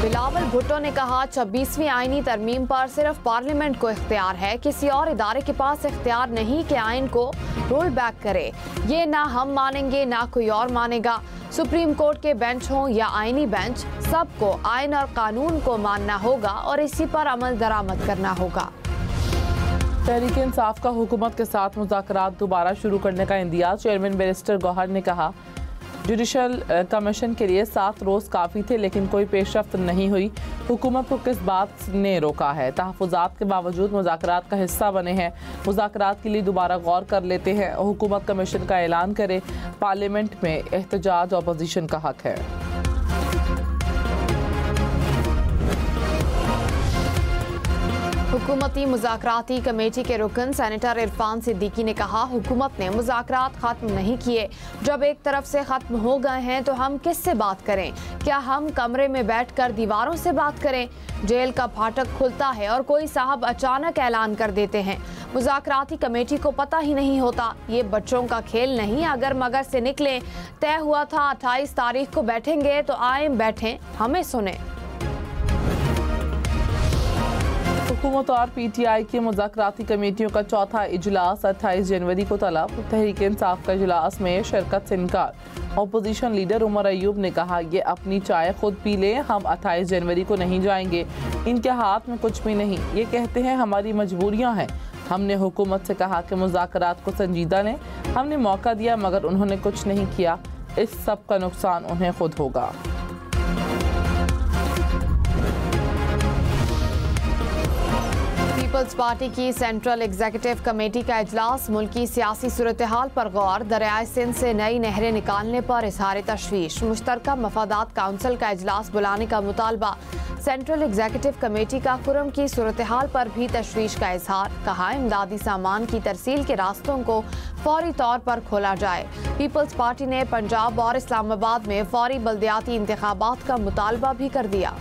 बिलावल भुट्टो ने कहा 26वीं आईनी तरमीम पर सिर्फ पार्लियामेंट को इख्तियार है, किसी और इदारे के पास इख्तियार नहीं कि आइन को रोल बैक करे। ये ना हम मानेंगे ना कोई और मानेगा। सुप्रीम कोर्ट के बेंच हो या आईनी बेंच, सबको आइन और कानून को मानना होगा और इसी पर अमल दरामद करना होगा। तहरीक इंसाफ का हुकूमत के साथ मुज़ाकरात दोबारा शुरू करने का इंदिया। चेयरमैन बैरिस्टर गौहर ने कहा जुडिशल कमीशन के लिए 7 रोज़ काफ़ी थे, लेकिन कोई पेशरफ्त नहीं हुई। हुकूमत को किस बात ने रोका है? तहफ़्फ़ुज़ात के बावजूद मुज़ाकरात का हिस्सा बने हैं। मुज़ाकरात के लिए दोबारा गौर कर लेते हैं। हुकूमत कमीशन का ऐलान करे। पार्लियामेंट में एहतजाज अपोजिशन का हक है। हुकूमती मुज़ाकराती कमेटी के रुकन सेनेटर इरफान सिद्दीकी ने कहा हुकूमत ने मुज़ाकरात ख़त्म नहीं किए। जब एक तरफ से ख़त्म हो गए हैं तो हम किससे बात करें? क्या हम कमरे में बैठकर दीवारों से बात करें? जेल का फाटक खुलता है और कोई साहब अचानक ऐलान कर देते हैं। मुज़ाकराती कमेटी को पता ही नहीं होता। ये बच्चों का खेल नहीं, अगर मगर से निकले। तय हुआ था 28 तारीख को बैठेंगे तो आए बैठें, हमें सुने। हुकूमत और PTI की मुज़ाकराती कमेटियों का चौथा इजलास 28 जनवरी को तलब। तहरीक इंसाफ का इजलास में शिरकत से इनकार। अपोजिशन लीडर उमर अयूब ने कहा ये अपनी चाय खुद पी लें, हम 28 जनवरी को नहीं जाएंगे। इनके हाथ में कुछ भी नहीं। ये कहते हैं हमारी मजबूरियां हैं। हमने हुकूमत से कहा कि मुज़ाकरात को संजीदा लें। हमने मौका दिया मगर उन्होंने कुछ नहीं किया। इस सब का नुकसान उन्हें खुद होगा। पीपल्स पार्टी की सेंट्रल एग्जीक्यूटिव कमेटी का इजलास। मुल्की सियासी सूरत हाल पर गौर। दरियाए सिंध से नई नहरें निकालने पर इजहार तशवीश। मुश्तरका मफादात काउंसिल का इजलास बुलाने का मुतालबा। सेंट्रल एग्जीक्यूटिव कमेटी का खुर्रम की सूरत हाल पर भी तशवीश का इजहार। कहा इमदादी सामान की तरसील के रास्तों को फौरी तौर पर खोला जाए। पीपल्स पार्टी ने पंजाब और इस्लामाबाद में फौरी बल्दियाती इंतखाबात का मुतालबा भी कर दिया।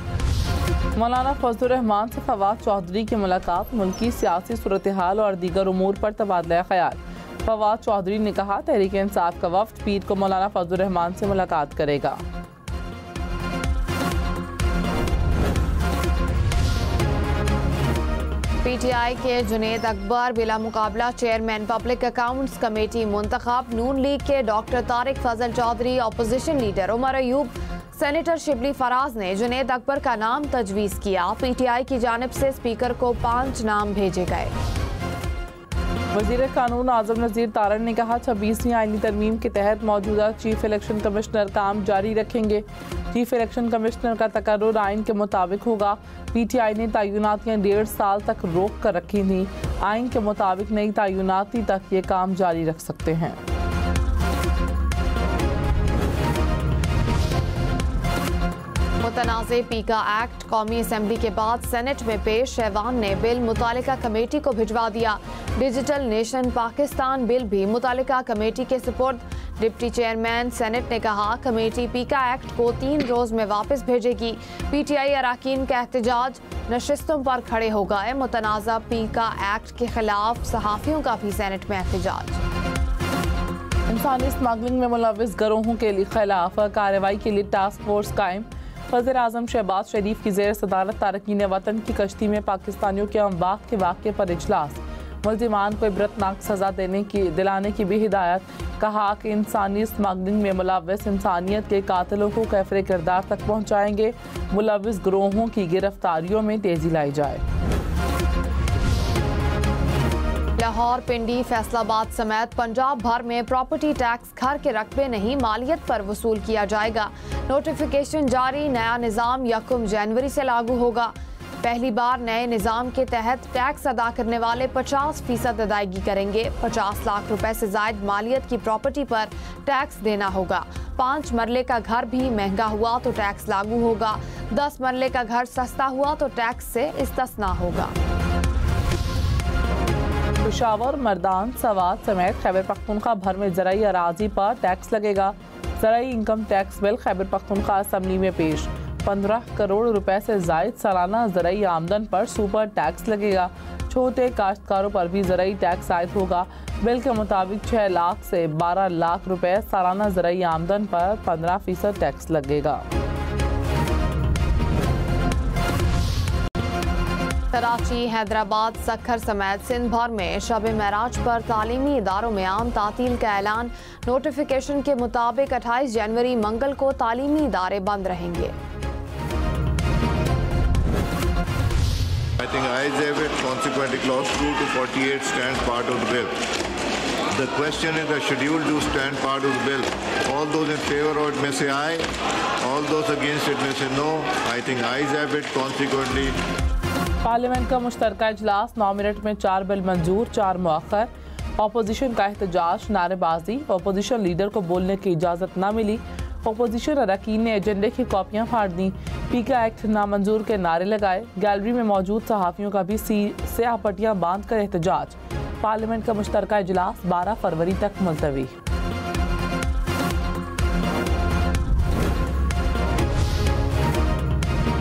मौलाना फजलुर रहमान से फवाद चौधरी की मुलाकात। मुल्की सियासी सूरत हाल और दीगर उमूर पर तबादला ख्याल। फवाद चौधरी ने कहा तहरीक इंसाफ का वफ्द पीर को मौलाना फजलुर रहमान से मुलाकात करेगा। PTI के जुनेद अकबर बिला मुकाबला चेयरमैन पब्लिक अकाउंट्स कमेटी मुंतखब। नून लीग के doctor Tariq Fazal Chaudhry, opposition leader Umar Ayub, senator Shibli Faraz ने जुनेद अकबर का नाम तजवीज़ किया। PTI की जानिब से स्पीकर को 5 नाम भेजे गए। वज़ीर कानून आज़म नज़ीर तारण ने कहा 26वीं आईनी तरमीम के तहत मौजूदा चीफ इलेक्शन कमिश्नर काम जारी रखेंगे। चीफ इलेक्शन कमिश्नर का तकर्रुर आइन के मुताबिक होगा। PTI ने तय्युनातियाँ 1.5 साल तक रोक कर रखी थी। आइन के मुताबिक नई तय्युनाती तक ये काम जारी रख सकते हैं। मुतनाज़े पीका एक्ट कौमी असम्बली के बाद सेनेट में पेश। ऐवान ने बिल मुतालिका कमेटी को भिजवा दिया। डिजिटल नेशन पाकिस्तान बिल भी मुतालिका कमेटी के सुपुर्द। डिप्टी चेयरमैन सेनेट ने कहा कमेटी पीका एक्ट को 3 रोज़ में वापस भेजेगी। PTI अरकान का एहतजाज। नशिस्तों पर खड़े हो गए। मुतनाज़ा पीका एक्ट के खिलाफ सहाफ़ियों का भी सेनेट में एहतजाज। इंसानी स्मगलिंग में मुलव्विस गिरोहों के खिलाफ कार्रवाई के लिए टास्क फोर्स कायम। वज़ीर आज़म शहबाज शरीफ की ज़ेर सदारत तारकीन वतन की कश्ती में पाकिस्तानियों के अमवात के वाक़े पर इजलास। मुल्ज़िमान को इबरतनाक सज़ा दिलाने की भी हिदायत। कहा कि इंसानी स्मगलिंग में मुलव्विस इंसानियत के कातिलों को कैफरे किरदार तक पहुँचाएंगे। मुलव्विस गिरोहों की गिरफ्तारियों में तेज़ी लाई जाए। लाहौर, पिंडी, फैसलाबाद समेत पंजाब भर में प्रॉपर्टी टैक्स घर के रकबे नहीं मालियत पर वसूल किया जाएगा। नोटिफिकेशन जारी। नया निज़ाम 1 जनवरी से लागू होगा। पहली बार नए निज़ाम के तहत टैक्स अदा करने वाले 50% अदायगी करेंगे। 50 लाख रुपए से ज़ायद मालियत की प्रॉपर्टी पर टैक्स देना होगा। 5 मरले का घर भी महंगा हुआ तो टैक्स लागू होगा। 10 मरले का घर सस्ता हुआ तो टैक्स से इस्तिस्ना होगा। पेशावर, मर्दान, सवात समेत खैबर पख्तूनख्वा भर में ज़राई अराजी पर टैक्स लगेगा। ज़राई income tax bill Khyber Pakhtunkhwa assembly में पेश। 15 करोड़ रुपए से ज़ायद सालाना ज़राई आमदन पर सुपर टैक्स लगेगा। छोटे काश्तकारों पर भी ज़राई टैक्स आयद होगा। बिल के मुताबिक 6 लाख से 12 लाख रुपए सालाना ज़राई आमदन पर 15% टैक्स लगेगा। कराची, हैदराबाद, सक्खर समेत सिंध भर में शब महराज पर तालीमी इदारों में आम तातील का ऐलान। नोटिफिकेशन के मुताबिक 28 जनवरी मंगल को तालीमी इदारे बंद रहेंगे। I think Ayes have it, consequently clause 2 to 48 stands part of the bill. The question is the schedule do stand part of the bill. All those in favor of it may say aye. All those against it may say no. I think Ayes have it, consequently. Parliament का मुश्तरका इजलास 9 minute में 4 bill मंजूर, 4 मुअख्खर। Opposition का एहतजाज, नारेबाजी। Opposition leader को बोलने की इजाज़त न मिली। अपोजिशन अरकान ने एजेंडे की कॉपियां फाड़ दी। पीका एक्ट नामंजूर के नारे लगाए। गैलरी में मौजूद सहाफ़ियों का भी स्याह पट्टियां बांध कर एहतजाज। पार्लियामेंट का मुश्तरका इजलास 12 फरवरी तक मुलतवी।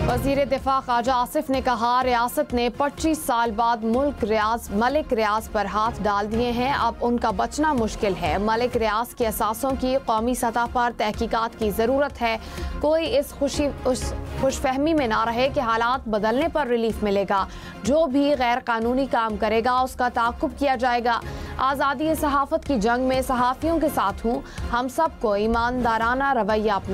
वज़ीर दिफा ख्वाजा आसिफ ने कहा, रियासत ने 25 साल बाद मलिक रियाज पर हाथ डाल दिए हैं, अब उनका बचना मुश्किल है। मलिक रियाज के असासों की कौमी सतह पर तहकीकात की ज़रूरत है। कोई इस खुशफहमी में ना रहे कि हालात बदलने पर रिलीफ मिलेगा। जो भी गैर कानूनी काम करेगा उसका ताक़ुब किया जाएगा। आज़ादी सहाफ़त की जंग में सहाफ़ियों के साथ हूँ। हम सबको ईमानदाराना रवैया अपना